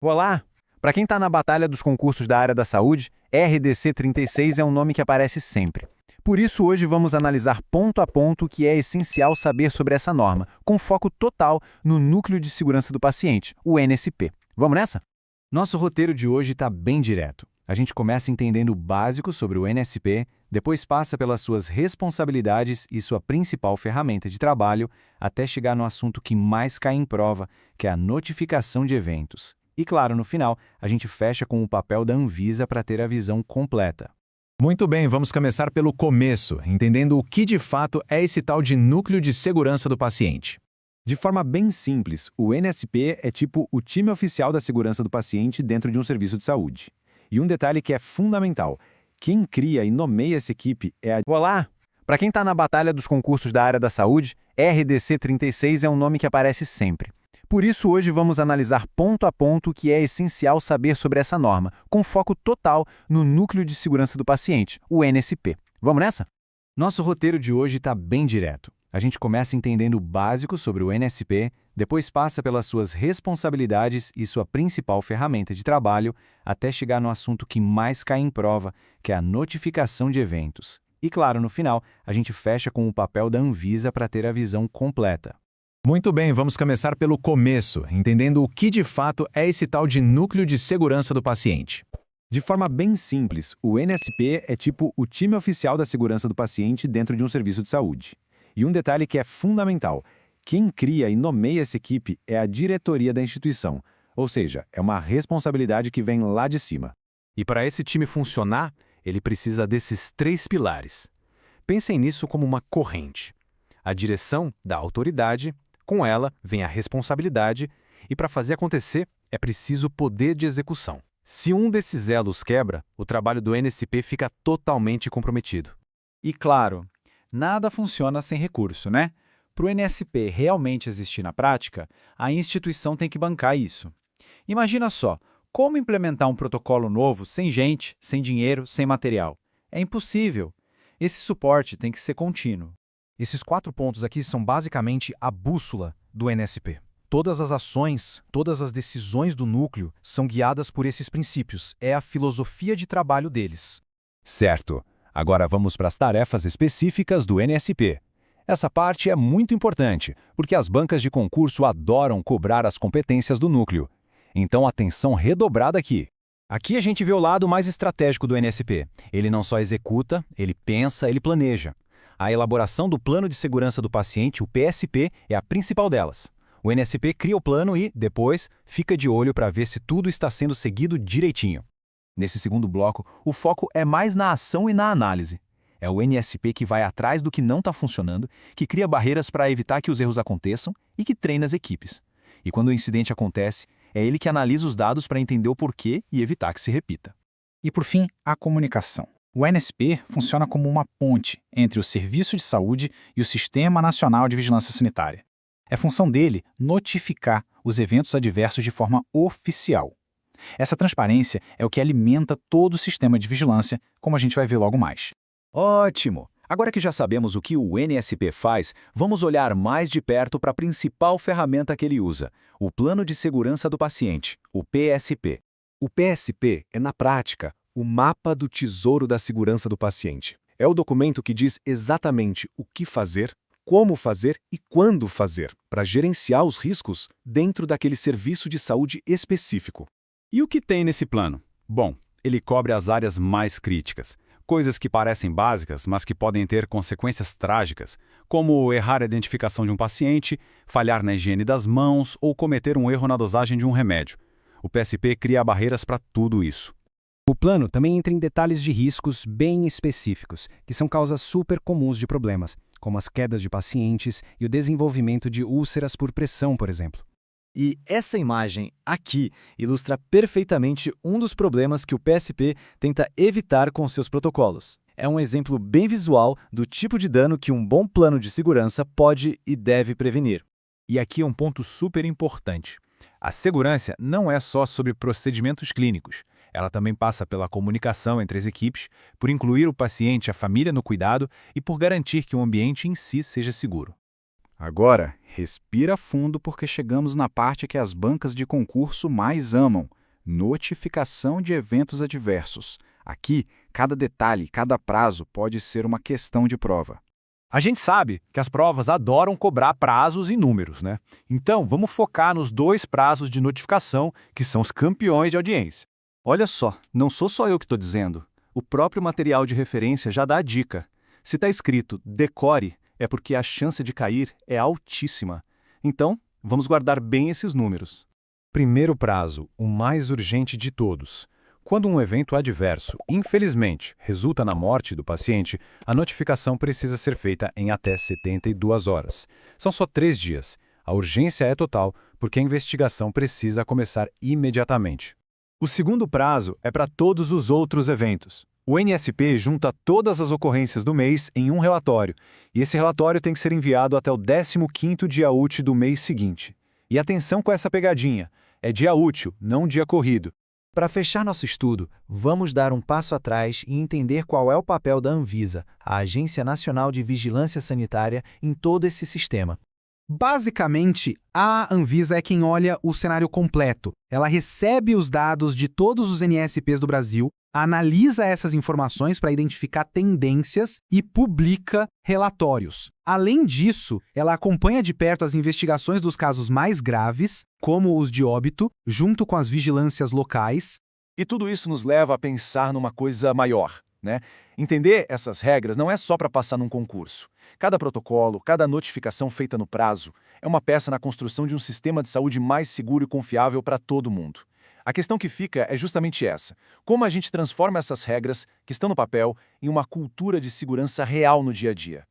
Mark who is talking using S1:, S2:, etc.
S1: Olá! Para quem está na batalha dos concursos da área da saúde, RDC 36 é um nome que aparece sempre. Por isso, hoje vamos analisar ponto a ponto o que é essencial saber sobre essa norma, com foco total no Núcleo de Segurança do Paciente, o NSP. Vamos nessa? Nosso roteiro de hoje está bem direto. A gente começa entendendo o básico sobre o NSP, depois passa pelas suas responsabilidades e sua principal ferramenta de trabalho, até chegar no assunto que mais cai em prova, que é a notificação de eventos. E claro, no final, a gente fecha com o papel da Anvisa para ter a visão completa.
S2: Muito bem, vamos começar pelo começo, entendendo o que de fato é esse tal de núcleo de segurança do paciente.
S1: De forma bem simples, o NSP é tipo o time oficial da segurança do paciente dentro de um serviço de saúde. E um detalhe que é fundamental, quem cria e nomeia essa equipe é a... Olá! Para quem está na batalha dos concursos da área da saúde, RDC 36 é um nome que aparece sempre. Por isso, hoje vamos analisar ponto a ponto o que é essencial saber sobre essa norma, com foco total no Núcleo de Segurança do Paciente, o NSP. Vamos nessa? Nosso roteiro de hoje está bem direto. A gente começa entendendo o básico sobre o NSP, depois passa pelas suas responsabilidades e sua principal ferramenta de trabalho, até chegar no assunto que mais cai em prova, que é a notificação de eventos. E claro, no final, a gente fecha com o papel da Anvisa para ter a visão completa.
S2: Muito bem, vamos começar pelo começo, entendendo o que de fato é esse tal de núcleo de segurança do paciente.
S1: De forma bem simples, o NSP é tipo o time oficial da segurança do paciente dentro de um serviço de saúde. E um detalhe que é fundamental, quem cria e nomeia essa equipe é a diretoria da instituição, ou seja, é uma responsabilidade que vem lá de cima.
S3: E para esse time funcionar, ele precisa desses três pilares. Pensem nisso como uma corrente. A direção da autoridade, com ela vem a responsabilidade, e para fazer acontecer é preciso poder de execução. Se um desses elos quebra, o trabalho do NSP fica totalmente comprometido.
S4: E claro, nada funciona sem recurso, né? Para o NSP realmente existir na prática, a instituição tem que bancar isso. Imagina só, como implementar um protocolo novo sem gente, sem dinheiro, sem material? É impossível. Esse suporte tem que ser contínuo.
S5: Esses 4 pontos aqui são basicamente a bússola do NSP. Todas as ações, todas as decisões do núcleo são guiadas por esses princípios. É a filosofia de trabalho deles.
S2: Certo. Agora vamos para as tarefas específicas do NSP. Essa parte é muito importante, porque as bancas de concurso adoram cobrar as competências do núcleo. Então, atenção redobrada aqui.
S5: Aqui a gente vê o lado mais estratégico do NSP. Ele não só executa, ele pensa, ele planeja. A elaboração do Plano de Segurança do Paciente, o PSP, é a principal delas. O NSP cria o plano e, depois, fica de olho para ver se tudo está sendo seguido direitinho. Nesse segundo bloco, o foco é mais na ação e na análise. É o NSP que vai atrás do que não está funcionando, que cria barreiras para evitar que os erros aconteçam e que treina as equipes. E quando o incidente acontece, é ele que analisa os dados para entender o porquê e evitar que se repita.
S6: E por fim, a comunicação. O NSP funciona como uma ponte entre o Serviço de Saúde e o Sistema Nacional de Vigilância Sanitária. É função dele notificar os eventos adversos de forma oficial. Essa transparência é o que alimenta todo o sistema de vigilância, como a gente vai ver logo mais.
S2: Ótimo! Agora que já sabemos o que o NSP faz, vamos olhar mais de perto para a principal ferramenta que ele usa, o Plano de Segurança do Paciente, o PSP.
S7: O PSP é, na prática, o mapa do tesouro da segurança do paciente. É o documento que diz exatamente o que fazer, como fazer e quando fazer, para gerenciar os riscos dentro daquele serviço de saúde específico.
S3: E o que tem nesse plano? Bom, ele cobre as áreas mais críticas. Coisas que parecem básicas, mas que podem ter consequências trágicas, como errar a identificação de um paciente, falhar na higiene das mãos ou cometer um erro na dosagem de um remédio. O PSP cria barreiras para tudo isso.
S5: O plano também entra em detalhes de riscos bem específicos, que são causas super comuns de problemas, como as quedas de pacientes e o desenvolvimento de úlceras por pressão, por exemplo.
S8: E essa imagem aqui ilustra perfeitamente um dos problemas que o PSP tenta evitar com seus protocolos. É um exemplo bem visual do tipo de dano que um bom plano de segurança pode e deve prevenir.
S2: E aqui é um ponto super importante. A segurança não é só sobre procedimentos clínicos. Ela também passa pela comunicação entre as equipes, por incluir o paciente e a família no cuidado e por garantir que o ambiente em si seja seguro.
S7: Agora,
S6: Respira fundo porque chegamos na parte que as bancas de concurso mais amam: notificação de eventos adversos. Aqui, cada detalhe, cada prazo pode ser uma questão de prova.
S2: A gente sabe que as provas adoram cobrar prazos e números, né? Então, vamos focar nos 2 prazos de notificação, que são os campeões de audiência. Olha só, não sou só eu que estou dizendo. O próprio material de referência já dá a dica. Se está escrito decore, é porque a chance de cair é altíssima. Então, vamos guardar bem esses números. Primeiro prazo, o mais urgente de todos. Quando um evento adverso, infelizmente, resulta na morte do paciente, a notificação precisa ser feita em até 72 horas. São só 3 dias. A urgência é total, porque a investigação precisa começar imediatamente. O segundo prazo é para todos os outros eventos. O NSP junta todas as ocorrências do mês em um relatório, e esse relatório tem que ser enviado até o 15º dia útil do mês seguinte. E atenção com essa pegadinha, é dia útil, não dia corrido.
S8: Para fechar nosso estudo, vamos dar um passo atrás e entender qual é o papel da Anvisa, a Agência Nacional de Vigilância Sanitária, em todo esse sistema.
S9: Basicamente, a Anvisa é quem olha o cenário completo. Ela recebe os dados de todos os NSPs do Brasil, analisa essas informações para identificar tendências e publica relatórios. Além disso, ela acompanha de perto as investigações dos casos mais graves, como os de óbito, junto com as vigilâncias locais.
S2: E tudo isso nos leva a pensar numa coisa maior, né? Entender essas regras não é só para passar num concurso. Cada protocolo, cada notificação feita no prazo é uma peça na construção de um sistema de saúde mais seguro e confiável para todo mundo. A questão que fica é justamente essa: como a gente transforma essas regras, que estão no papel, em uma cultura de segurança real no dia a dia.